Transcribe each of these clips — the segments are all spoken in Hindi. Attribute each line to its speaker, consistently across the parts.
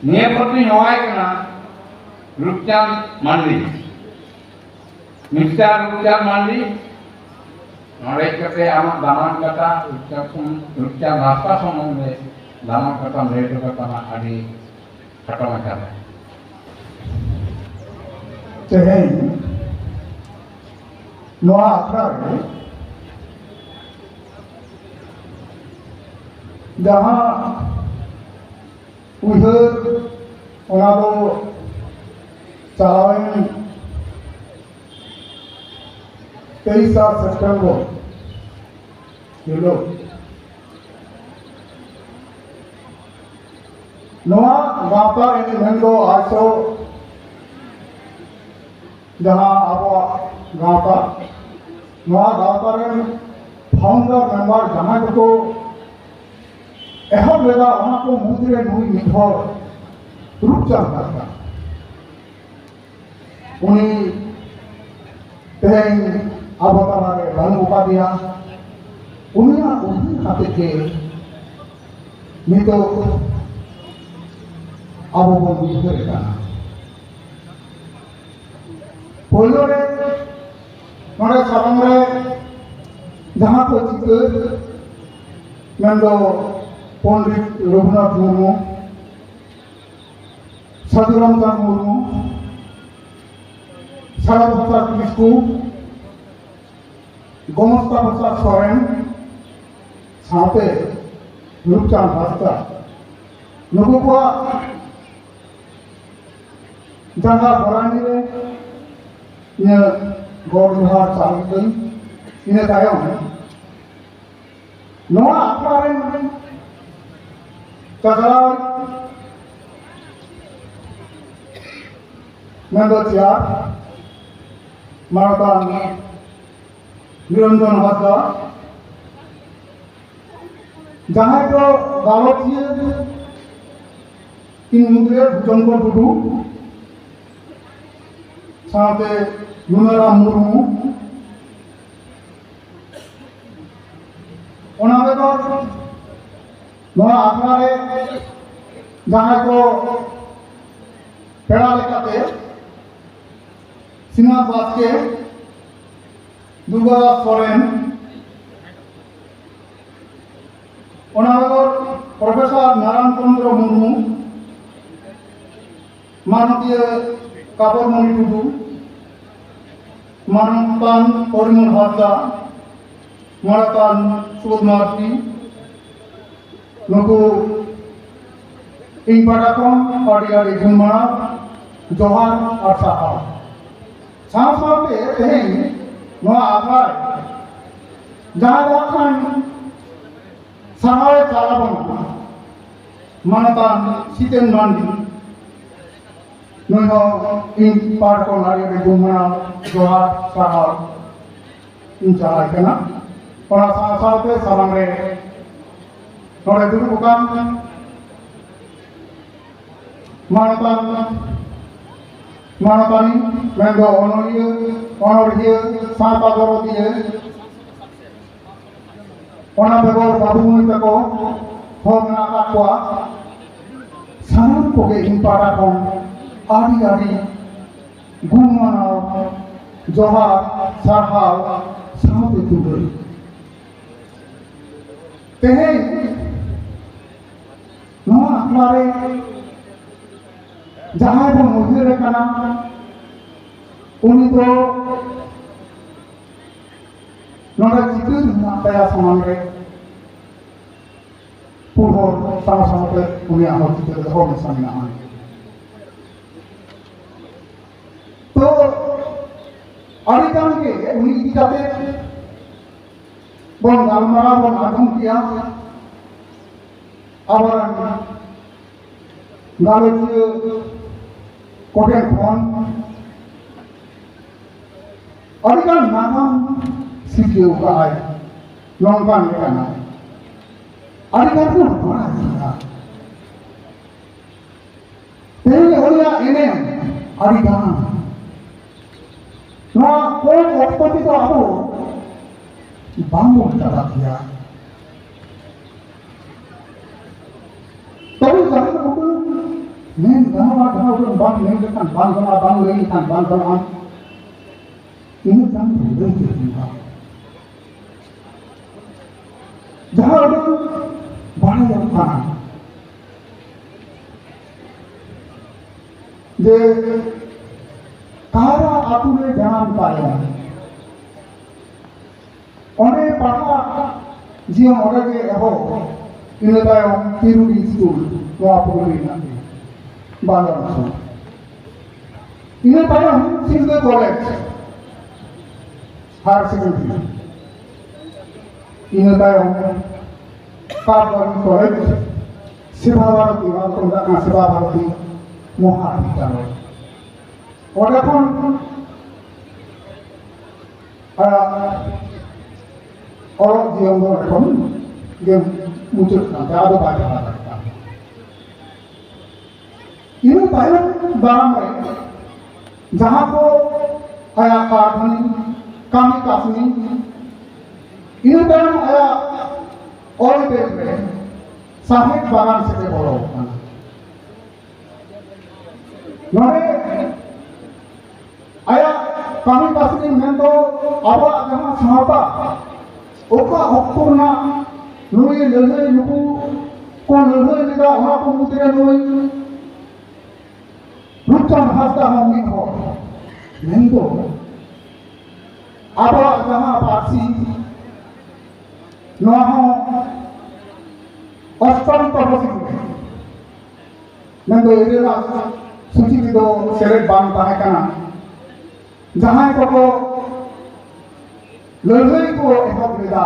Speaker 1: निये पत्नी होवाय कना रूपचांद मांडली मिस्टर रूपचांद मांडली नोड़े कते आमा दामान कथा रूपचांद रास्ता संबंधे दामान कथा लेट कथा आदि कथा मचाले
Speaker 2: तेहेन नोआ आखड़ा रे जहाँ उधर उनादो चालावें 23 सितंबर लोग नोआ गाँवता इन मेंदो आसो जहाँ अब गाँवता नोआ गाँवता रे फाउंडर मेंबर जहाँ को एहब लेगा वहाँ को मुद्रे नुई निधर रूपचांद करता उन्हीं तेहें अब हमारे रंग उका दिया उन्हीं खाते के नितो अब वो मुझे करना पोलो रे नोड़े सारंग रे जहाँ को चित्र नंदो पंडित रघुनाथ मुर्मू साधुराम चंद मुर्मू सारा प्रसाद किस्कू गोमस्ता प्रसाद सोरेन साथे रूपचांद हांसदा नुकु को जंगा बरानी रे इन गौर विहार चालू कई इन तायम नोआ आखड़ा रे कचरा मेंदो चियार मारतान निरंजन हासदा जहाँ को गालोचिए इन मुद्रे भूचंकर टुडू साथे नुनाराम मुर्मू ओना बेगर नोआ आखड़ा रे जहाँ को पेड़ा लेकाते सीमा बास्के दुर्गा सोरेन ओना बेगर प्रोफेसर नारायण चंद्र मुर्मू मानवीय कापड़मणि टुडू मानवतान परिमल हासदा मानवतान सुबोध मार्टी नुकु इन पाटाकों आड़ी जुम्मा जोहार और साहा साथ तेहें नोआ आखड़ा जहाँ वाखान साहावे चालाबन मानतान सीतेन मांडी नुनो इन पाटाकों आड़ी जुम्मा जोहार साहा इन चाला कना और साथ सालांग रे नोड़े दुरु बुकान मानतानी मेंदो ऑनरिय साता दरदिए ओना बेगर बाबू मुनि तको होम ना को सानाम कोगे इन पाड़ा को आड़ी गुणमाना जोहार सारहाव सामते तुगई तेहे नोआ आखड़ा रे जहाँ वो मुझे कना उन्हीं तो नोड़ा चित्र नापया समान रे पूर्व साम सामते उन्हें आहो चित्र हो मिसाल ना आने तो अरिकान के उन्हीं की जाते बन गालमारा बन आगम किया आवारन गालोचियो कोटेन फोन अरिकान नागाम सीखियो का है लॉन्गान लेकर ना अरिकान को बड़ा दिया तेरे होया इन्हें अरिकान ना कोई उत्पत्ति तो आपो बांगो चला दिया तभी जाने को men gawa gawa udah bang men kan bang gawa bang lagi kan bang gawa ini kan udah jadi jahat udah banyak yang kan जे तारा आतुरे जान पाया ओने पढ़ा जियो ओरे के हो इने तायो तिरुडी स्कूल वा पुरी ना बालर इने तायो सिंधु कॉलेज हायर सेकेंडरी इने तायो काबरी कॉलेज सेवा भारती वाला का सेवा भारती মহাবিদ্যালয় और এখন और जीवन में এখন যে মুচুর কাঁচা আদো বাজা লাগতা ini payung barang जहाँ को आया कारखानी कमी कासनी ini payung आया और बेच में साहिब बागान से बोलो नोरे आया कमी कासनी में तो अब जहाँ साहबा ओका हक्कुरना नुई लल्हे नुकु को लल्हे निगा वहाँ को मुद्रे नुई रुच्चा भाषा होंगी हो नहीं तो अब जहाँ पार्सी नोहा अष्टम तपसी नहीं तो इधर सूची में तो सेलेक्ट बांधता है क्या जहाँ को लल्हे को एक लेदा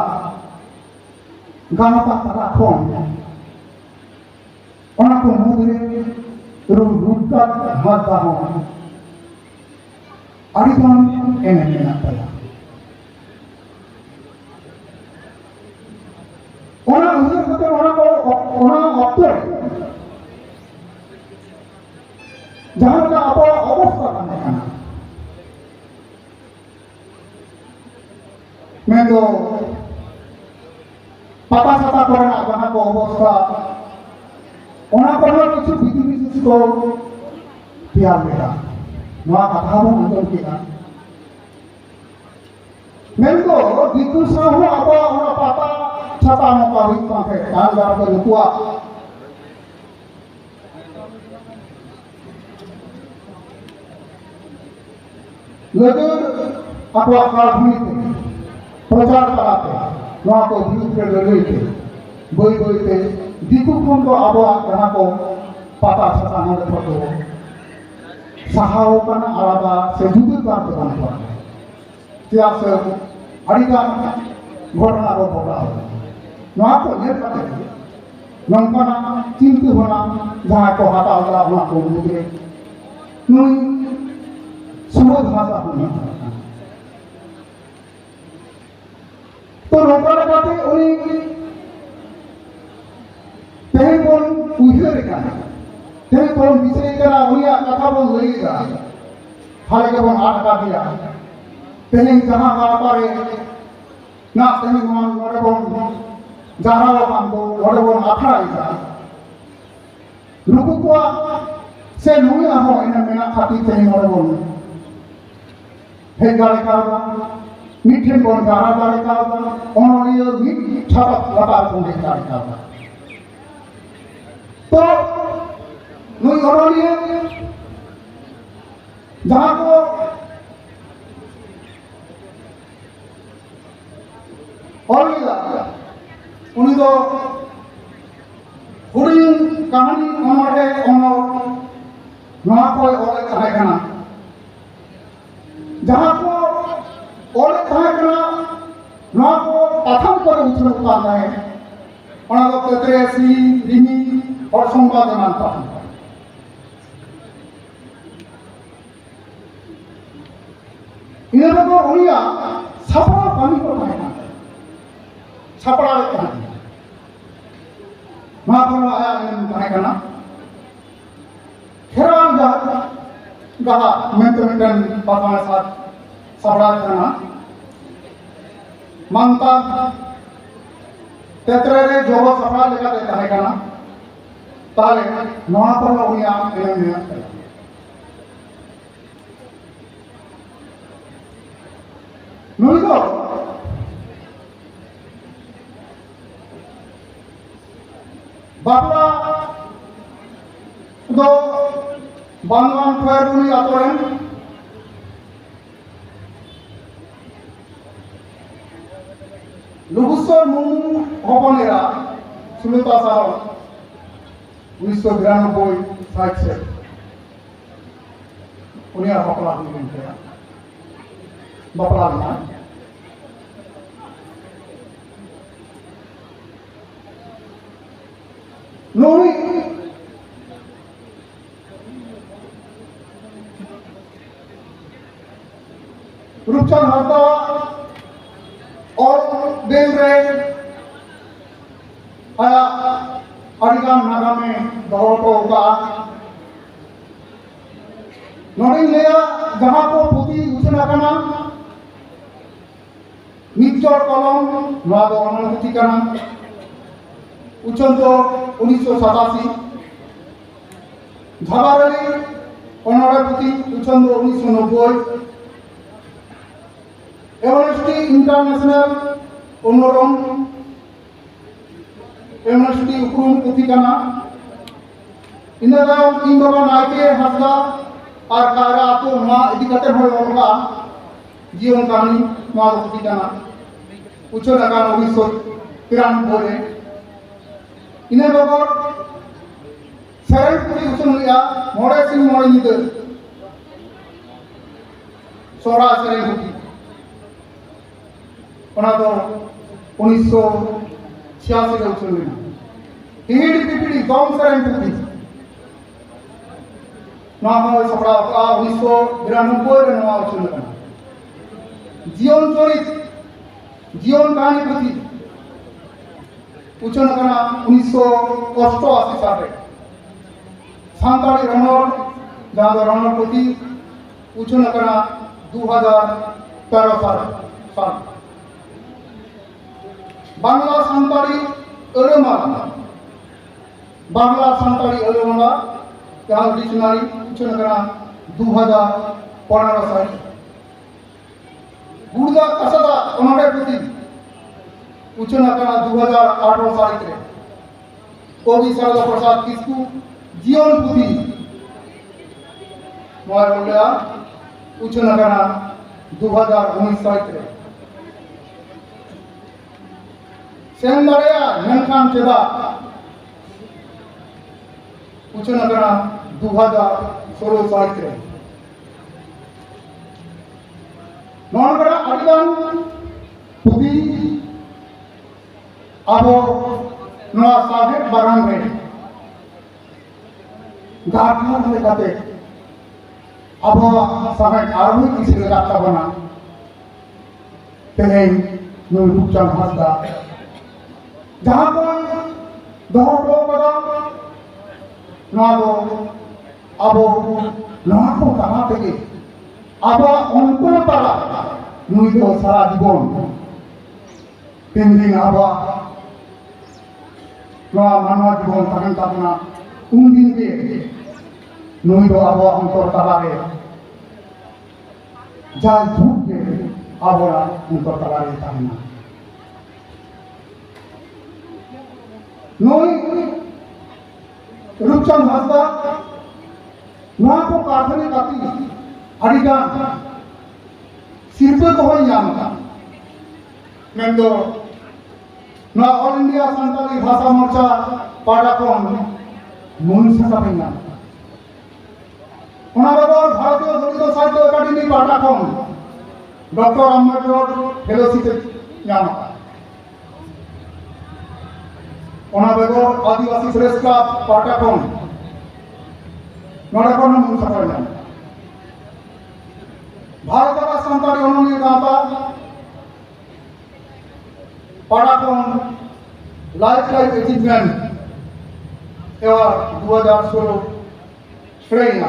Speaker 2: गाना का तरा कौन उन्हें को मुद्रे रूपा हाथा हो अरिदान एने ना पड़ा उन्हें उधर होते उन्हें अक्टर जहाँ का आप अवस्था करने का मैं तो पता चलता करना जहाँ को अवस्था उन्हें करना कुछ विधि को त्याग लेगा नवा कथा वो अंतर किया मैं तो दिकुसा हूँ अब उन्हें पता छपा मौका हुई तो है काल बार को लुकुआ लेकिन अपना कारखाने थे प्रचार कराते नवा को विरुद्ध कर रहे थे बोई बोई थे दिकु कौन तो अब जहाँ को पता छपा नहीं पड़ता सहाओं का ना आलादा से जुदे बार तो बना पड़ा क्या से अड़िका घटना को बोला हो नवा को ये करते थे नंका ना चिंतु होना जहाँ को हटा होगा वहाँ को मुझे नहीं सुबह भाषा होनी तो रोका लगाते उन्हें पहले कौन उधर का पहले कौन विषय करा उन्हें कथा बोल लगेगा हाल के कौन आठ का दिया पहले जहाँ कहा पारे ना पहले कौन वोटे कौन जहाँ वो काम को वोटे कौन आखा आएगा लोगों को से नहीं आहो इन्हें मेरा खाती पहले वोटे कौन है गाड़ी का मीठे कौन गारा गाड़ी का उन्होंने मीठा लगा कौन है गाड़ी का तो नई उन्होंने जहाँ को और उन्हें तो पूरी कहानी उन्होंने वहाँ को और कहा करना जहाँ को और कहा करना वहाँ को प्रथम पर उछल उतारना है उन्हें तो कहते हैं सी रिमी और संवाद मानता हूँ इन्हें लोगों उन्हें छपड़ा पानी को कहना छपड़ा कहना वहाँ पर आया इन्हें कहा करना खेरान गहा मेंटेन पाताना साथ छपड़ा कहना मानता तेतरे रे जोबो छपड़ा लेगा देता है कहना ताले नवा पर उनिया एने नुई दो बापला दो बांगवान फैरुनी आतोरेन लुगुसर मुंग हपनेरा सुलता साहब 1992 साइट से उनिया बापला हुई है बापला ना नोई रूपचंद हासदा और देव रे आया अड़िगाम नागा में दौड़ो होगा नोड़ी लिया जहाँ को पुती उछना करना मिक्सचर कलम नवादो अनुमति करना उच्चंतो 1987 झाबारली अनरापुती उच्चंतो 1990 एमएसटी इंटरनेशनल उन्नोरम एमएसटी उक्रुम पुथिकाना इन्दाम इंगबा नायके हसदा और कारा तो मा इदिकते होगा जीवन कहानी मा पुथिकाना उच्चनागा 1993 इन्हें बगोर सरल पुथि उच्चन लिया मोड़े सिंह मोड़े निदर सोरा सरल पुथि तो 1986 रे उछल लेना टीडी पीपीडी दम सरल पुथि नाम सपड़ा 1992 रे नवा उछल लेना जीवन चरित जीवन कहानी पुथि उच्चन करना 1988 साल सांताली रणोर जहाँ दो रणोर पुथि उच्चन करना 2013 साल बांग्ला सांताली अरुमाला बांग्ला सांताली अरुमाला जहाँ डिक्शनरी उच्चन करना 2015 साल गुड़दा कसदा उन्होंने पुथि उच्चन करना 2018 साल के कवि सरदा प्रसाद किस्कू जीवन पुथि मोबाइल बोलिया उच्चन करना 2019 साल के सेन दरिया मेनखान चेदा उच्चन करना 2016 साल के नॉन करा अडिगान पुथि आबो नवा साहेब बागान रे गाठा लेकाते आबो साहेब आरु किसी लेकाता बना तेहेन नु रूपचंद हासदा जहाँ कोई दौड़ो बदा ना दो आबो नवा को कहाँ पे आबो उनको पड़ा नुई दो सारा जीवन तीन दिन आबो नवा मानव जीवन तकन तापना उन दिन के नुई दो आबो अंतर तलारे जाल झूठ के आबो अंतर तलारे ताना नुई रूपचंद हासदा नवा को काठनी काती अड़िगान सिर्फ को होई यामका मेंदो ना ऑल इंडिया संताली भाषा मोर्चा पाड़ाकोन मुंसा सपेना ओना बगोर भारतीय दलित साहित्य अकादमी पाड़ाकोन डॉक्टर अम्बेडकर फेलोशिप यामका ओना बगोर आदिवासी प्रेस क्लब पाड़ाकोन नोड़ाकोन मुंसा सपेना भारत का संताली उन्होंने कहा पाड़ाकोन लाइफ अचीवमेंट एवं 2016 श्रेणी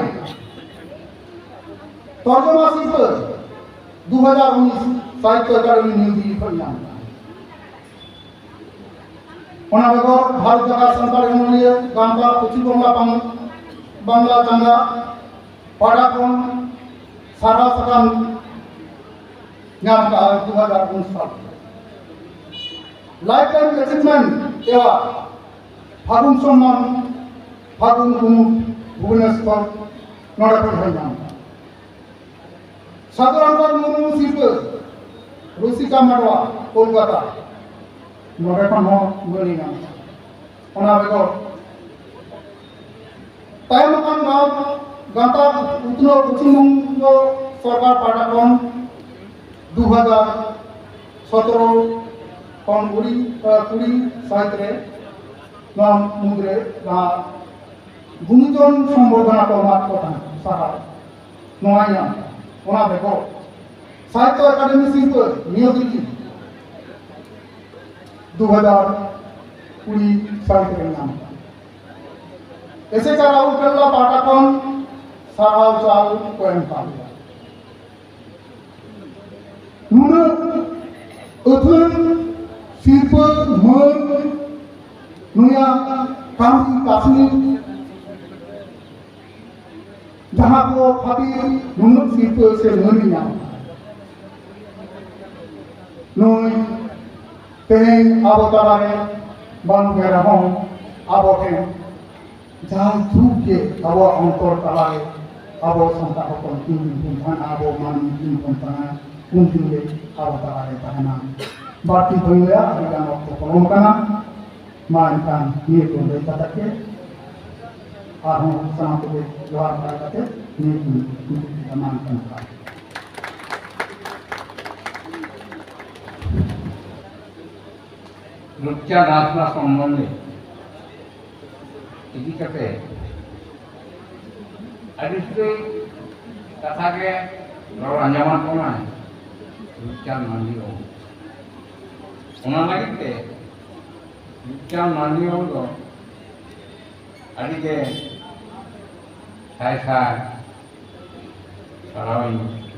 Speaker 2: तर्जमा शिल्प 2019 साहित्य अकादमी न्यू दिल्ली पर ᱚᱱᱟ ᱵᱮᱜᱚᱨ ᱵᱷᱟᱨᱚᱛ ᱡᱟᱠᱟᱛ ᱥᱟᱱᱛᱟᱲ ᱚᱱᱚᱞᱤᱭᱟᱹ ᱜᱟᱶᱛᱟ ᱯᱚᱪᱷᱤᱢ ᱵᱟᱝᱞᱟ ᱵᱟᱝᱞᱟ ᱪᱟᱸᱜᱟ ᱯᱟᱲᱟ ᱠᱷᱚᱱ ᱥᱟᱨᱦᱟᱣ ᱥᱟᱠᱟᱢ ᱧᱟᱢ ᱠᱟᱜᱼᱟ 2019 ᱥᱟᱞ लाइफ टाइम अचीवमेंट एवं फागुन सम्मान फागुन कुमुद भुवनेश्वर नोड़े को नाम साधारणकर मुर्मू शिल्प रुसिका माडवा कोलकाता नोड़े को बनी नाम बेगर तायमकान गाँव गाँता उत्तर पश्चिम बंग सरकार पाटा खन 2017 कौन कुड़ी साहित्य मुद्रे गुणीजन संबर्धना को साहा बेगर साहित्य अकादमी शिल्प नियो दिल्ली 2020 साहित्य नाम ऐसे का राहुल केरला पाटा खन साहा चाल को एम अथन शिल्प मन नुया कामी कासनी जहाँ को खातिर नुन शिल्प से मनी नाम नुई तेन आबो तारारे बानु बेरा हों आबो के जहाँ झूठ के आबो अंतर तारारे आबो संता होकन तीन बुंधान आबो मानी तीन बुंधान उनके आबो तारारे ताहना बाटी भैया अभिगान वक्त पलम करना मानकान ये को ले कता के आहों सना को जवाब कर कते ये को मानकान का
Speaker 1: नृत्य नाचना संबंधी इसी कते अदिस्ते कथा के रोड अंजामान कोना है नृत्य नांदी हो उना लगे क्या मानी हो तो अड़ी के साय साय सरावई